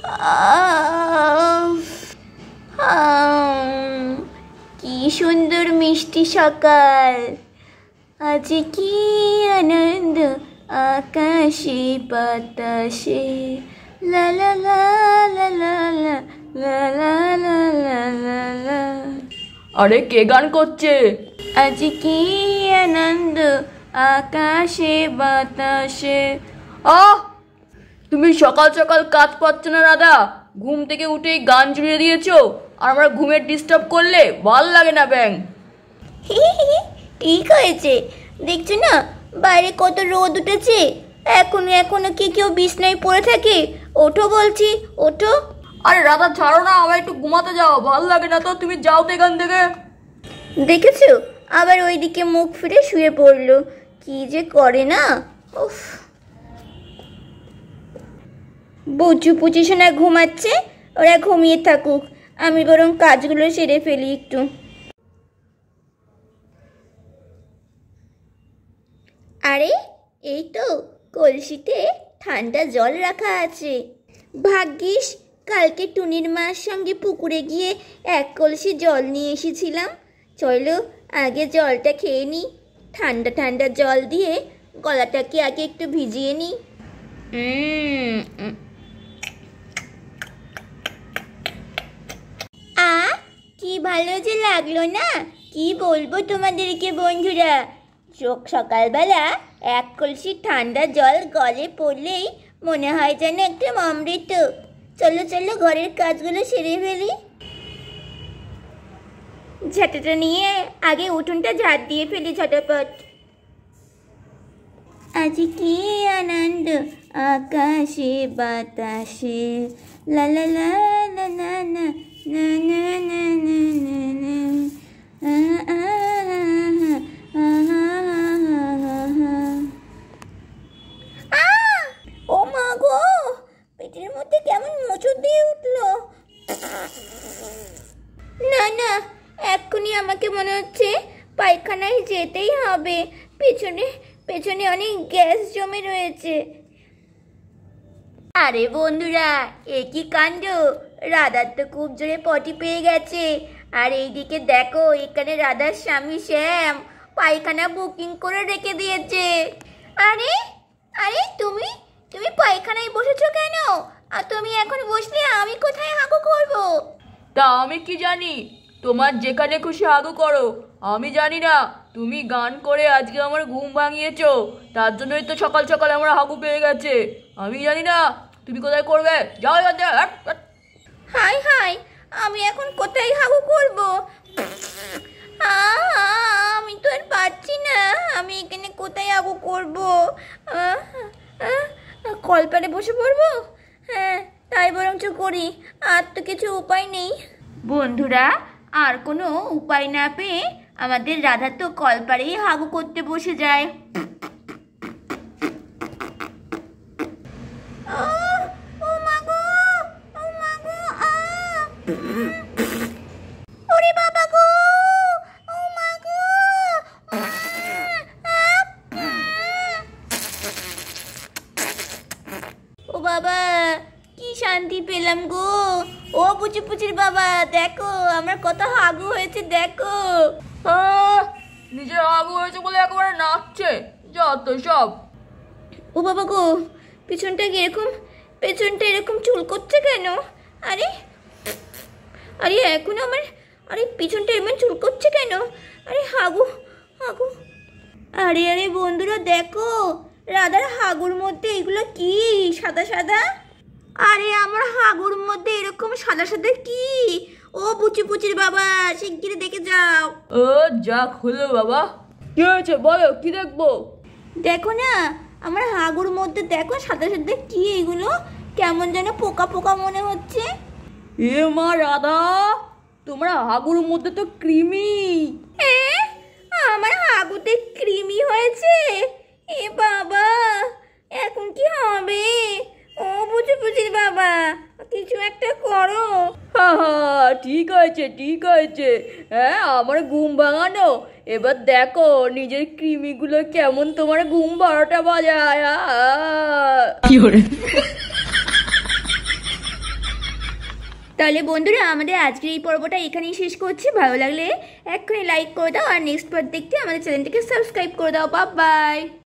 আহ, কি সুন্দর মিষ্টি সকাল, আজ কি আনন্দ আকাশে বাতাসে, লা লা লা লা লা লা লা লা লা লা লা লা। আরে কে গান করছে? আজ কি আনন্দ আকাশে বাতাসে। আহ, তুমি সকাল সকাল কাজ পাচ্ছ না দাদা? ঘুম থেকে উঠেই গান জুড়ে দিয়েছো, আর আমরা ঘুমের ডিস্টার্ব করলে ভাল লাগে না ব্যাং। ঠিক হয়েছে, দেখছো না বাইরে কত রোদ উঠেছে, এখনো কি কেউ বিছনায় পড়ে থাকে? ওঠো বলছি, ওঠো। আরে রাধা ছাড়ো না, আমার একটু ঘুমাতে যাও, ভাল লাগে না তো, তুমি যাও তো এখান থেকে। দেখেছো আবার ওইদিকে মুখ ফিরে শুয়ে পড়লো, কি যে করে না। উফ, বুঝু পুচিশোনা ঘুমাচ্ছে, ওরা ঘুমিয়ে থাকুক, আমি বরং কাজগুলো সেরে ফেলি একটু। আরে এই তো কলসিতে ঠান্ডা জল রাখা আছে, ভাগ্যিস কালকে টুনির মার সঙ্গে পুকুরে গিয়ে এক কলসি জল নিয়ে এসেছিলাম। চলো আগে জলটা খেয়ে নিই, ঠান্ডা ঠান্ডা জল দিয়ে গলাটাকে আগে একটু ভিজিয়ে নিই। কি ভালো যে লাগলো না, কি বলবো তোমাদেরকে বন্ধুরা। সকালবেলা এক কলসি ঠান্ডা জল গলে পড়লেই মনে হয় যেন একটু অমৃত। চলো চলো ঘরের কাজগুলো সেরে ফেলি। ঝাঁটাটা নিয়ে আগে উঠোনটা ঝাড় দিয়ে ফেলি ঝটাপট। আজ কি আনন্দ আকাশে বাতাসে, লা লা লা লা লা না না না না না না ও মা গো, পেটের মধ্যে কেমন মোচড় দিয়ে উঠলো। না না, এক্ষুনি আমাকে মনে হচ্ছে পায়খানায় যেতেই হবে, পেছনে পেছনে অনেক গ্যাস জমে রয়েছে। আরে বন্ধুরা, এ কি কাণ্ড, রাধার তো খুব জোরে পটি পেয়ে গেছে, আর এইদিকে দেখো এখানে রাধার স্বামী শ্যাম পায়খানা বুকিং করে রেখে দিয়েছে। আরে আরে তুমি তুমি পায়খানায় বসেছো কেন? আর তুমি এখন বসলে আমি কোথায় হাগু করব? তা আমি কি জানি, তোমার যেখানে খুশি হাগু করো, আমি জানি না। তুমি গান করে আজকে আমার ঘুম ভাঙিয়েছো, তার জন্যই তো সকাল সকাল আমার হাগু পেয়ে গেছে। আমি জানি না তুমি কোথায় করবে, যাও এখান থেকে। হাই হাই, আমি এখন কোথায় হাগু করব? আমি তো আর পারছি না, আমি এখানে কোথায় হাগু করব? কলপারে বসে পড়বো? হ্যাঁ তাই বরঞ্চ করি, আর তো কিছু উপায় নেই। বন্ধুরা, আর কোনো উপায় না পেয়ে আমাদের রাধা তো কলপারেই হাগু করতে বসে যায়। ওরে বাবা গো, ও মা গো, ও বাবা, কি শান্তি পেলাম গো। ও পুচি পুচির বাবা, দেখো আমার কত হাগু হয়েছে, দেখো। নিজের হাগু হয়েছে বলে একেবারে নাচছে, যত সব। ও বাবা গো, পেছনটা এরকম চুল করছে কেন? আরে আরে এখন আমার, আরে পিছনটা এমন চুল করছে কেন? আরে হাগু হাগু, আরে আরে বন্ধুরা দেখো, রাধার হাগুর মধ্যে এগুলো কি সাদা সাদা? আরে আমার হাগুর মধ্যে এরকম সাদা সাদা কি? ও পুচি পুচির বাবা, শিগগিরই দেখে যাও। ও যা হলো বাবা, কি হয়েছে বলো, কি দেখবো? দেখো না আমার হাগুর মধ্যে, দেখো সাদা সাদা কি এগুলো, কেমন যেন পোকা পোকা মনে হচ্ছে। এ মা রাধা, তোমার হাগুর মধ্যে তো কৃমি। আমার হাগুতে কৃমি হয়েছে? এ বাবা, এখন কি হবে? ও বুঝি বুঝির বাবা, কিছু একটা করো। ঠিক হয়েছে ঠিক হয়েছে, হ্যাঁ আমার ঘুম ভাঙানো, এবার দেখো নিজের কৃমিগুলো কেমন তোমার ঘুম 12টা বাজায়। তাহলে বন্ধুরা আমাদের আজকের এই পর্বটা এখানেই শেষ করছি। ভালো লাগলে এক্ষুনি লাইক করে দাও আর নেক্সট পার্ট দেখতে আমাদের চ্যানেলটিকে সাবস্ক্রাইব করে দাও। Bye bye.